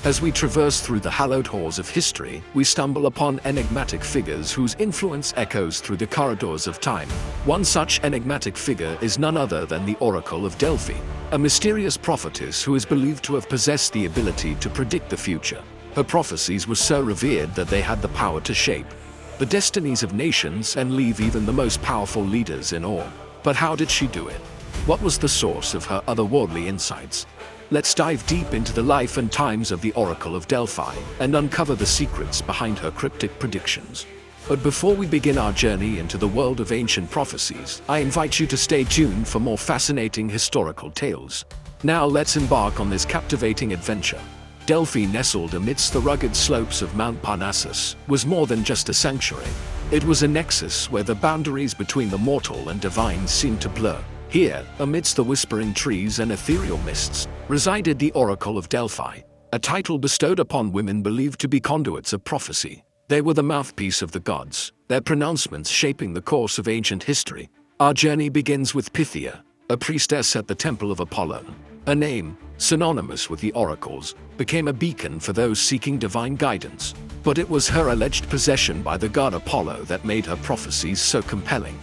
As we traverse through the hallowed halls of history, we stumble upon enigmatic figures whose influence echoes through the corridors of time. One such enigmatic figure is none other than the Oracle of Delphi, a mysterious prophetess who is believed to have possessed the ability to predict the future. Her prophecies were so revered that they had the power to shape the destinies of nations and leave even the most powerful leaders in awe. But how did she do it? What was the source of her otherworldly insights? Let's dive deep into the life and times of the Oracle of Delphi and uncover the secrets behind her cryptic predictions. But before we begin our journey into the world of ancient prophecies, I invite you to stay tuned for more fascinating historical tales. Now let's embark on this captivating adventure. Delphi, nestled amidst the rugged slopes of Mount Parnassus, was more than just a sanctuary. It was a nexus where the boundaries between the mortal and divine seemed to blur. Here, amidst the whispering trees and ethereal mists, resided the Oracle of Delphi, a title bestowed upon women believed to be conduits of prophecy. They were the mouthpiece of the gods, their pronouncements shaping the course of ancient history. Our journey begins with Pythia, a priestess at the Temple of Apollo. Her name, synonymous with the oracles, became a beacon for those seeking divine guidance. But it was her alleged possession by the god Apollo that made her prophecies so compelling.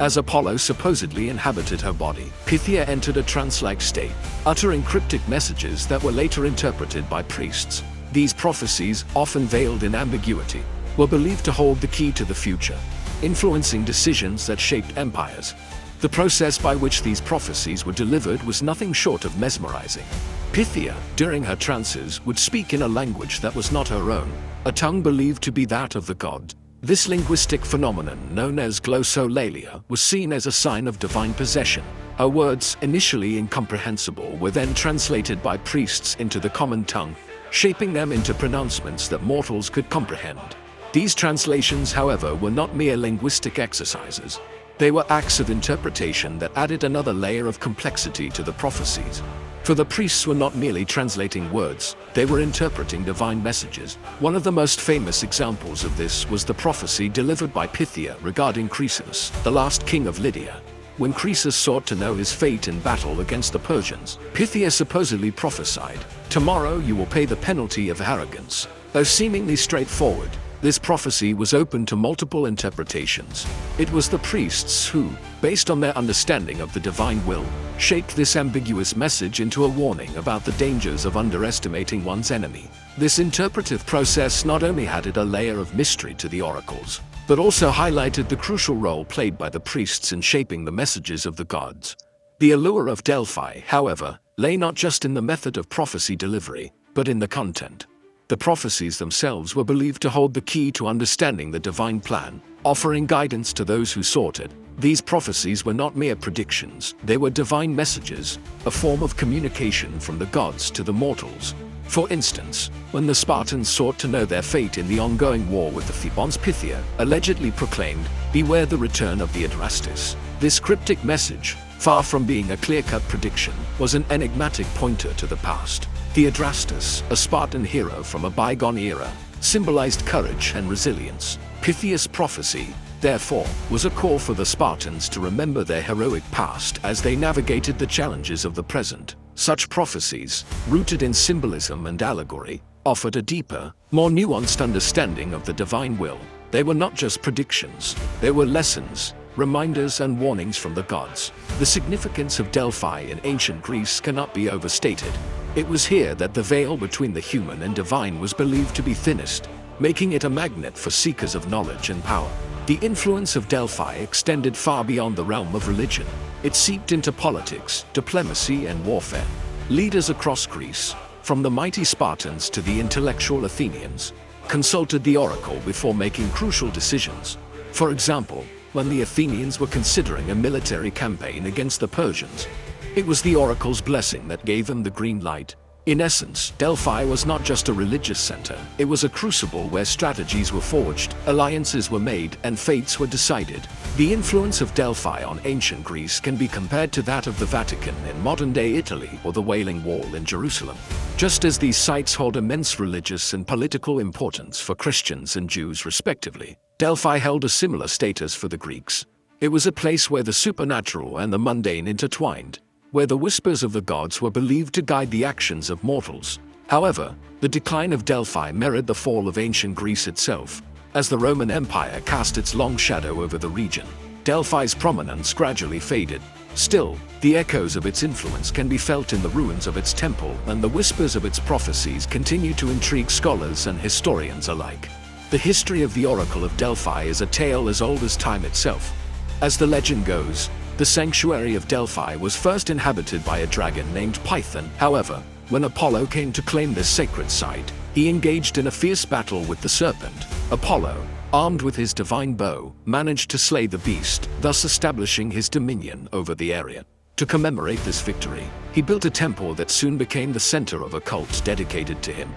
As Apollo supposedly inhabited her body, Pythia entered a trance-like state, uttering cryptic messages that were later interpreted by priests. These prophecies, often veiled in ambiguity, were believed to hold the key to the future, influencing decisions that shaped empires. The process by which these prophecies were delivered was nothing short of mesmerizing. Pythia, during her trances, would speak in a language that was not her own, a tongue believed to be that of the god. This linguistic phenomenon, known as glossolalia, was seen as a sign of divine possession. Her words, initially incomprehensible, were then translated by priests into the common tongue, shaping them into pronouncements that mortals could comprehend. These translations, however, were not mere linguistic exercises. They were acts of interpretation that added another layer of complexity to the prophecies. For the priests were not merely translating words, they were interpreting divine messages. One of the most famous examples of this was the prophecy delivered by Pythia regarding Croesus, the last king of Lydia. When Croesus sought to know his fate in battle against the Persians, Pythia supposedly prophesied, "Tomorrow you will pay the penalty of arrogance." Though seemingly straightforward, this prophecy was open to multiple interpretations. It was the priests who, based on their understanding of the divine will, shaped this ambiguous message into a warning about the dangers of underestimating one's enemy. This interpretive process not only added a layer of mystery to the oracles, but also highlighted the crucial role played by the priests in shaping the messages of the gods. The allure of Delphi, however, lay not just in the method of prophecy delivery, but in the content. The prophecies themselves were believed to hold the key to understanding the divine plan, offering guidance to those who sought it. These prophecies were not mere predictions, they were divine messages, a form of communication from the gods to the mortals. For instance, when the Spartans sought to know their fate in the ongoing war with the Thebans, Pythia allegedly proclaimed, "Beware the return of the Adrastus." This cryptic message, far from being a clear-cut prediction, was an enigmatic pointer to the past. The Adrastus, a Spartan hero from a bygone era, symbolized courage and resilience. Pythia's prophecy, therefore, was a call for the Spartans to remember their heroic past as they navigated the challenges of the present. Such prophecies, rooted in symbolism and allegory, offered a deeper, more nuanced understanding of the divine will. They were not just predictions, they were lessons, reminders and warnings from the gods. The significance of Delphi in ancient Greece cannot be overstated. It was here that the veil between the human and divine was believed to be thinnest, making it a magnet for seekers of knowledge and power. The influence of Delphi extended far beyond the realm of religion. It seeped into politics, diplomacy, and warfare. Leaders across Greece, from the mighty Spartans to the intellectual Athenians, consulted the oracle before making crucial decisions. For example, when the Athenians were considering a military campaign against the Persians, it was the oracle's blessing that gave them the green light. In essence, Delphi was not just a religious center, it was a crucible where strategies were forged, alliances were made, and fates were decided. The influence of Delphi on ancient Greece can be compared to that of the Vatican in modern-day Italy or the Wailing Wall in Jerusalem. Just as these sites hold immense religious and political importance for Christians and Jews respectively, Delphi held a similar status for the Greeks. It was a place where the supernatural and the mundane intertwined, where the whispers of the gods were believed to guide the actions of mortals. However, the decline of Delphi mirrored the fall of ancient Greece itself. As the Roman Empire cast its long shadow over the region, Delphi's prominence gradually faded. Still, the echoes of its influence can be felt in the ruins of its temple, and the whispers of its prophecies continue to intrigue scholars and historians alike. The history of the Oracle of Delphi is a tale as old as time itself. As the legend goes, the sanctuary of Delphi was first inhabited by a dragon named Python. However, when Apollo came to claim this sacred site, he engaged in a fierce battle with the serpent. Apollo, armed with his divine bow, managed to slay the beast, thus establishing his dominion over the area. To commemorate this victory, he built a temple that soon became the center of a cult dedicated to him.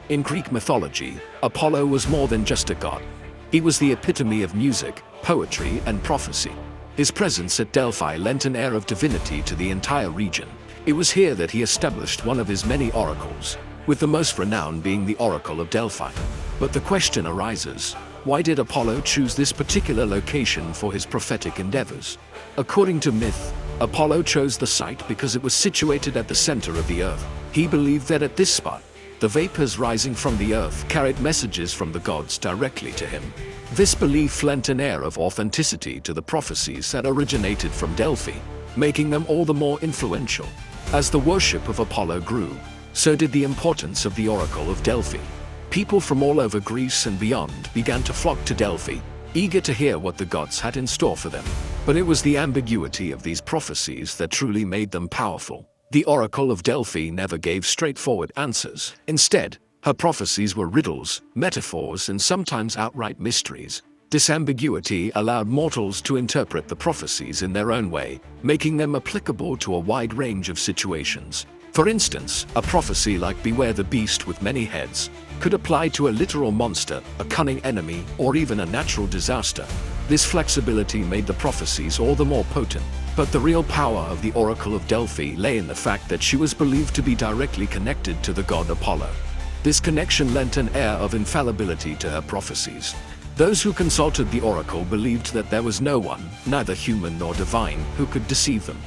In Greek mythology, Apollo was more than just a god. He was the epitome of music, poetry, and prophecy. His presence at Delphi lent an air of divinity to the entire region. It was here that he established one of his many oracles, with the most renowned being the Oracle of Delphi. But the question arises, why did Apollo choose this particular location for his prophetic endeavors? According to myth, Apollo chose the site because it was situated at the center of the earth. He believed that at this spot, the vapors rising from the earth carried messages from the gods directly to him. This belief lent an air of authenticity to the prophecies that originated from Delphi, making them all the more influential. As the worship of Apollo grew, so did the importance of the Oracle of Delphi. People from all over Greece and beyond began to flock to Delphi, eager to hear what the gods had in store for them. But it was the ambiguity of these prophecies that truly made them powerful. The Oracle of Delphi never gave straightforward answers. Instead, her prophecies were riddles, metaphors, and sometimes outright mysteries. This ambiguity allowed mortals to interpret the prophecies in their own way, making them applicable to a wide range of situations. For instance, a prophecy like "Beware the beast with many heads" could apply to a literal monster, a cunning enemy, or even a natural disaster. This flexibility made the prophecies all the more potent. But the real power of the Oracle of Delphi lay in the fact that she was believed to be directly connected to the god Apollo. This connection lent an air of infallibility to her prophecies. Those who consulted the oracle believed that there was no one, neither human nor divine, who could deceive them.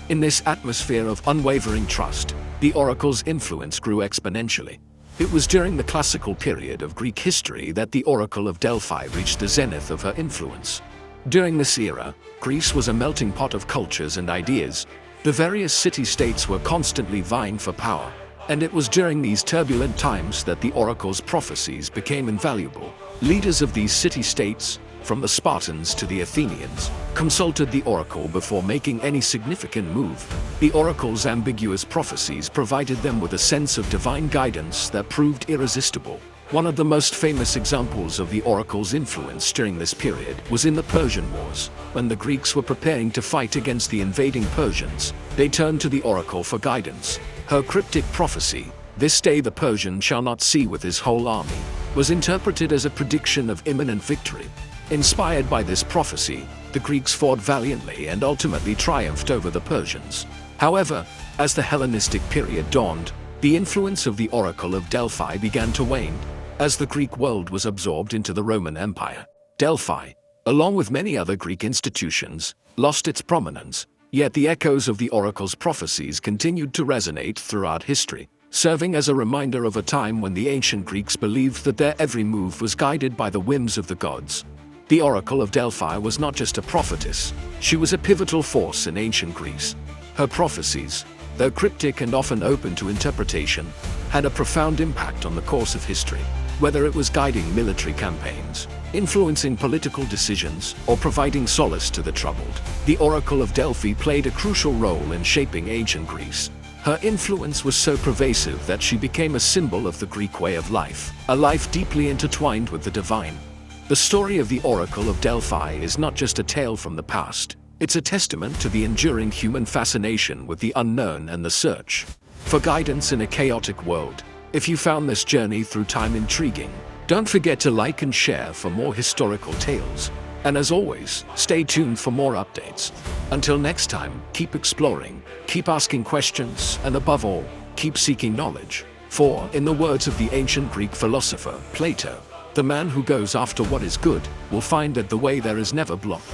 In this atmosphere of unwavering trust, the oracle's influence grew exponentially. It was during the classical period of Greek history that the Oracle of Delphi reached the zenith of her influence. During this era, Greece was a melting pot of cultures and ideas. The various city-states were constantly vying for power, and it was during these turbulent times that the oracle's prophecies became invaluable. Leaders of these city-states, from the Spartans to the Athenians, consulted the oracle before making any significant move. The oracle's ambiguous prophecies provided them with a sense of divine guidance that proved irresistible. One of the most famous examples of the oracle's influence during this period was in the Persian Wars. When the Greeks were preparing to fight against the invading Persians, they turned to the oracle for guidance. Her cryptic prophecy, "This day the Persian shall not see with his whole army," was interpreted as a prediction of imminent victory. Inspired by this prophecy, the Greeks fought valiantly and ultimately triumphed over the Persians. However, as the Hellenistic period dawned, the influence of the Oracle of Delphi began to wane. As the Greek world was absorbed into the Roman Empire, Delphi, along with many other Greek institutions, lost its prominence. Yet the echoes of the oracle's prophecies continued to resonate throughout history, serving as a reminder of a time when the ancient Greeks believed that their every move was guided by the whims of the gods. The Oracle of Delphi was not just a prophetess, she was a pivotal force in ancient Greece. Her prophecies, though cryptic and often open to interpretation, had a profound impact on the course of history. Whether it was guiding military campaigns, influencing political decisions, or providing solace to the troubled, the Oracle of Delphi played a crucial role in shaping ancient Greece. Her influence was so pervasive that she became a symbol of the Greek way of life, a life deeply intertwined with the divine. The story of the Oracle of Delphi is not just a tale from the past, it's a testament to the enduring human fascination with the unknown and the search for guidance in a chaotic world. If you found this journey through time intriguing, don't forget to like and share for more historical tales. And as always, stay tuned for more updates. Until next time, keep exploring, keep asking questions, and above all, keep seeking knowledge. For, in the words of the ancient Greek philosopher Plato, the man who goes after what is good will find that the way there is never blocked.